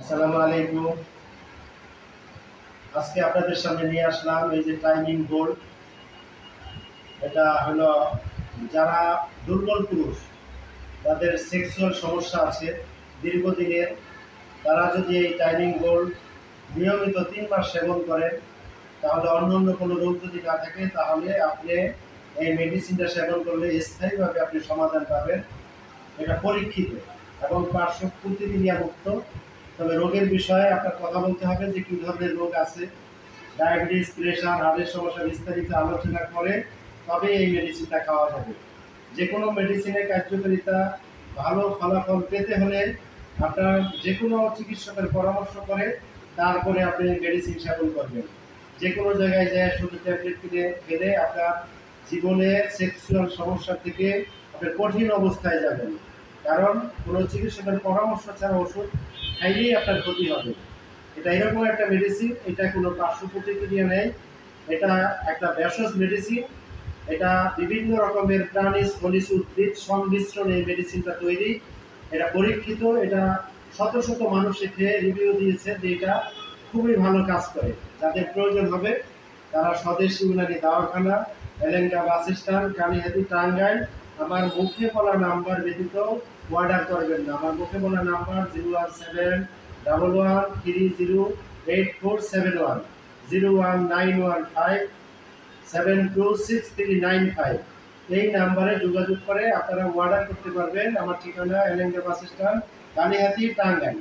আসসালামু আলাইকুম। আজকে আপনাদের সামনে নিয়ে আসলাম এই যে টাইমিং বোর্ড। এটা হলো যারা দুর্বল পুরুষ, তাদের সেক্সুয়াল সমস্যা আছে দীর্ঘদিনের, তারা যদি এই টাইমিং বোর্ড নিয়মিত 3 মাস সেবন করেন, তাহলে অন্য অন্য কোনো রোগ যদি না থাকে, তাহলে আপনি এই মেডিসিনটা সেবন করলে স্থায়ীভাবে আপনি সমাধান পাবেন। এটা পরীক্ষিত এবং পার্শ্ব প্রতিক্রিয়া মুক্ত। তবে রোগের বিষয়ে আপনার কথা বলতে হবে যে কী ধরনের রোগ আছে, ডায়াবেটিস, প্রেশার, হার্টের সমস্যা বিস্তারিত আলোচনা করে তবে এই মেডিসিনটা খাওয়া যাবে। যে কোনো মেডিসিনের কার্যকারিতা ভালো ফলাফল পেতে হলে আপনার যে কোনো চিকিৎসকের পরামর্শ করে তারপরে আপনি মেডিসিন সেবন করবেন। যে কোনো জায়গায় যায় শুধু ট্যাবলেট কিনে খেলে আপনার জীবনের সেক্সুয়াল সমস্যা থেকে আপনি কঠিন অবস্থায় যাবেন, কারণ কোনো চিকিৎসকের পরামর্শ ছাড়া ওষুধ খাইলেই আপনার ক্ষতি হবে। এটা এরকম একটা মেডিসিন, এটা কোনো পার্শ্ব প্রতিক্রিয়া নেই। এটা একটা ভেষজ মেডিসিন। এটা বিভিন্ন রকমের প্রাণী, খনিজ, উদ্ভিদ সংমিশ্রণে এই মেডিসিনটা তৈরি। এটা পরীক্ষিত। এটা শত শত মানুষ খেয়ে রিভিউ দিয়েছে যে এটা খুবই ভালো কাজ করে। যাদের প্রয়োজন হবে তারা স্বদেশী ইউনানি দাওয়াখানা, এলেঙ্গা বাস স্ট্যান্ড, কানিহাতি, টাঙ্গাইল। আমার মুখে বলা নাম্বার ব্যতীত অর্ডার করবেন না। আমার মুখে বলা নাম্বার 01711308471, 01915726395। এই নাম্বারে যোগাযোগ করে আপনারা অর্ডার করতে পারবেন। আমার ঠিকানা এলেঙ্গা বাস স্ট্যান্ড, কানিহাতি, টাঙ্গাইল।